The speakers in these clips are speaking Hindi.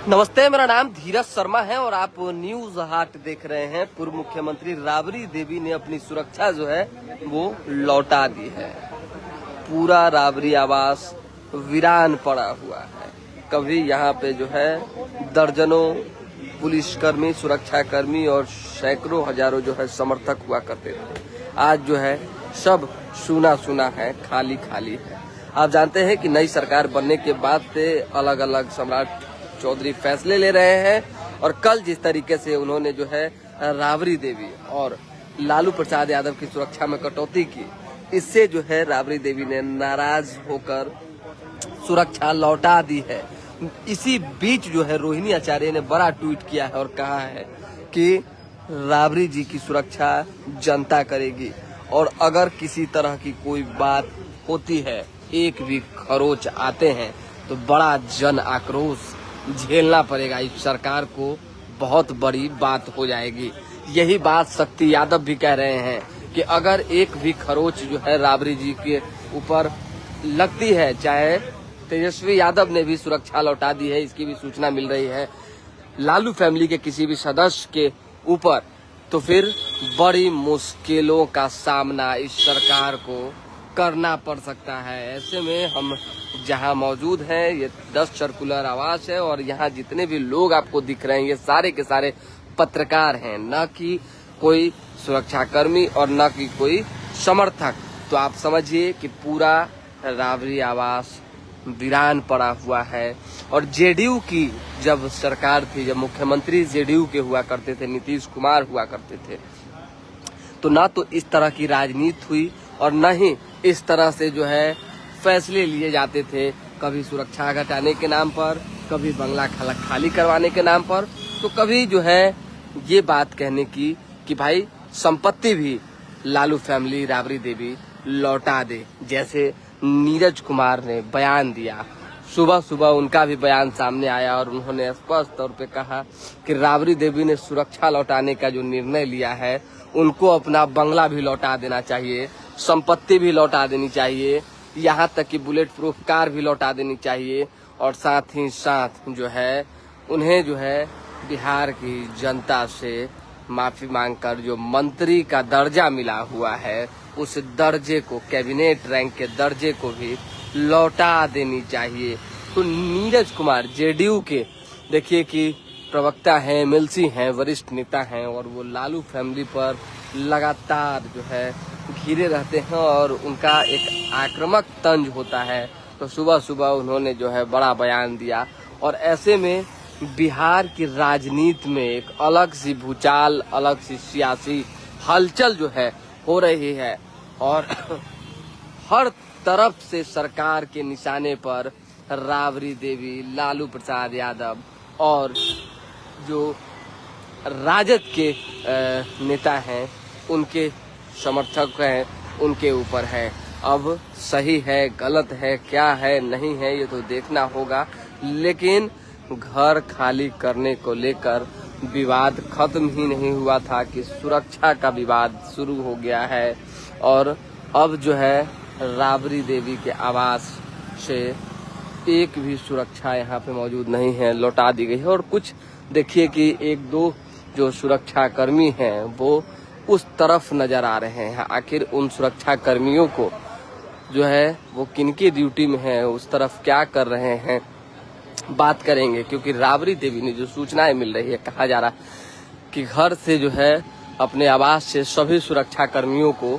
नमस्ते, मेरा नाम धीरज शर्मा है और आप न्यूज हाट देख रहे हैं। पूर्व मुख्यमंत्री राबड़ी देवी ने अपनी सुरक्षा जो है वो लौटा दी है। पूरा राबड़ी आवास वीरान पड़ा हुआ है। कभी यहाँ पे जो है दर्जनों पुलिसकर्मी, सुरक्षाकर्मी और सैकड़ों हजारों जो है समर्थक हुआ करते थे। आज जो है सब सुना सुना है, खाली खाली है। आप जानते हैं कि नई सरकार बनने के बाद से अलग अलग सम्राट चौधरी फैसले ले रहे हैं और कल जिस तरीके से उन्होंने जो है राबड़ी देवी और लालू प्रसाद यादव की सुरक्षा में कटौती की, इससे जो है राबड़ी देवी ने नाराज होकर सुरक्षा लौटा दी है। इसी बीच जो है रोहिणी आचार्य ने बड़ा ट्वीट किया है और कहा है कि राबड़ी जी की सुरक्षा जनता करेगी और अगर किसी तरह की कोई बात होती है, एक भी खरोच आते हैं तो बड़ा जन आक्रोश झेलना पड़ेगा। इस सरकार को बहुत बड़ी बात हो जाएगी। यही बात शक्ति यादव भी कह रहे हैं कि अगर एक भी खरोच जो है राबड़ी जी के ऊपर लगती है, चाहे तेजस्वी यादव ने भी सुरक्षा लौटा दी है, इसकी भी सूचना मिल रही है, लालू फैमिली के किसी भी सदस्य के ऊपर, तो फिर बड़ी मुश्किलों का सामना इस सरकार को करना पड़ सकता है। ऐसे में हम जहां मौजूद हैं, ये 10 सर्कुलर आवास है और यहाँ जितने भी लोग आपको दिख रहे हैं ये सारे के सारे पत्रकार हैं, न कि कोई सुरक्षाकर्मी और न कि कोई समर्थक। तो आप समझिए कि पूरा राबड़ी आवास वीरान पड़ा हुआ है। और जेडीयू की जब सरकार थी, जब मुख्यमंत्री जेडीयू के हुआ करते थे, नीतीश कुमार हुआ करते थे, तो ना तो इस तरह की राजनीति हुई और न ही इस तरह से जो है फैसले लिए जाते थे, कभी सुरक्षा घटाने के नाम पर, कभी बंगला खाली करवाने के नाम पर, तो कभी जो है ये बात कहने की कि भाई संपत्ति भी लालू फैमिली राबड़ी देवी लौटा दे। जैसे नीरज कुमार ने बयान दिया, सुबह सुबह उनका भी बयान सामने आया और उन्होंने स्पष्ट तौर पे कहा कि राबड़ी देवी ने सुरक्षा लौटाने का जो निर्णय लिया है, उनको अपना बंगला भी लौटा देना चाहिए, संपत्ति भी लौटा देनी चाहिए, यहाँ तक कि बुलेट प्रूफ कार भी लौटा देनी चाहिए और साथ ही साथ जो है उन्हें जो है बिहार की जनता से माफी मांगकर जो मंत्री का दर्जा मिला हुआ है, उस दर्जे को, कैबिनेट रैंक के दर्जे को भी लौटा देनी चाहिए। तो नीरज कुमार जेडीयू के देखिए कि प्रवक्ता हैं, एमएलसी हैं, वरिष्ठ नेता हैं और वो लालू फैमिली पर लगातार जो है घिरे रहते हैं और उनका एक आक्रामक तंज होता है। तो सुबह सुबह उन्होंने जो है बड़ा बयान दिया और ऐसे में बिहार की राजनीति में एक अलग सी भूचाल, अलग सी सियासी हलचल जो है हो रही है और हर तरफ से सरकार के निशाने पर राबड़ी देवी, लालू प्रसाद यादव और जो राजद के नेता हैं, उनके समर्थक हैं, उनके ऊपर है। अब सही है, गलत है, क्या है, नहीं है, ये तो देखना होगा। लेकिन घर खाली करने को लेकर विवाद खत्म ही नहीं हुआ था कि सुरक्षा का विवाद शुरू हो गया है और अब जो है राबड़ी देवी के आवास से एक भी सुरक्षा यहाँ पे मौजूद नहीं है, लौटा दी गई है। और कुछ देखिए कि एक दो जो सुरक्षा कर्मी हैं वो उस तरफ नजर आ रहे हैं। आखिर उन सुरक्षा कर्मियों को जो है वो किनकी ड्यूटी में है, उस तरफ क्या कर रहे हैं, बात करेंगे। क्योंकि राबड़ी देवी ने जो सूचनाएं मिल रही है, कहा जा रहा है कि घर से जो है अपने आवास से सभी सुरक्षा कर्मियों को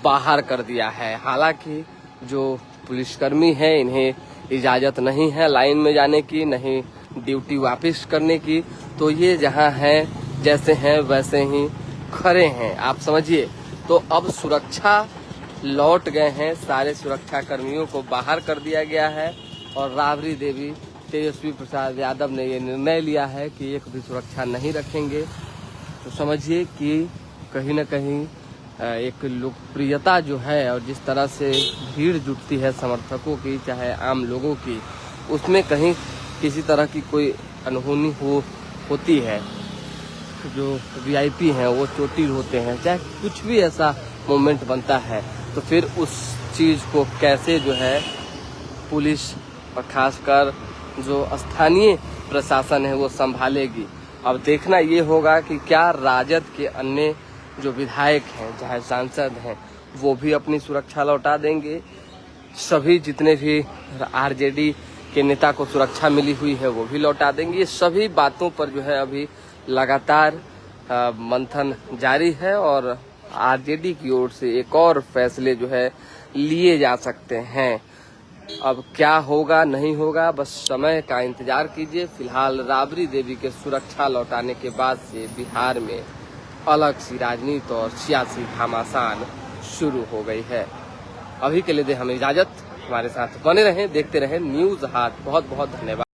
बाहर कर दिया है। हालांकि जो पुलिसकर्मी हैं, इन्हें इजाजत नहीं है लाइन में जाने की, नहीं ड्यूटी वापस करने की, तो ये जहां हैं जैसे हैं वैसे ही खड़े हैं, आप समझिए। तो अब सुरक्षा लौट गए हैं, सारे सुरक्षा कर्मियों को बाहर कर दिया गया है और राबड़ी देवी, तेजस्वी प्रसाद यादव ने ये निर्णय लिया है कि एक भी सुरक्षा नहीं रखेंगे। तो समझिए कि कहीं न कहीं एक लोकप्रियता जो है और जिस तरह से भीड़ जुटती है समर्थकों की, चाहे आम लोगों की, उसमें कहीं किसी तरह की कोई अनहोनी होती है। जो वीआईपी हैं वो चोटिल होते हैं, चाहे कुछ भी ऐसा मोमेंट बनता है, तो फिर उस चीज़ को कैसे जो है पुलिस और खासकर जो स्थानीय प्रशासन है वो संभालेगी। अब देखना ये होगा कि क्या राजद के अन्य जो विधायक हैं, चाहे सांसद हैं, वो भी अपनी सुरक्षा लौटा देंगे। सभी जितने भी आरजेडी के नेता को सुरक्षा मिली हुई है वो भी लौटा देंगे। ये सभी बातों पर जो है अभी लगातार मंथन जारी है और आरजेडी की ओर से एक और फैसले जो है लिए जा सकते हैं। अब क्या होगा नहीं होगा, बस समय का इंतजार कीजिए। फिलहाल राबड़ी देवी के सुरक्षा लौटाने के बाद से बिहार में अलग सी राजनीति और सियासी घमासान शुरू हो गई है। अभी के लिए दे हमें इजाजत, हमारे साथ बने रहें, देखते रहें न्यूज हाट। बहुत बहुत धन्यवाद।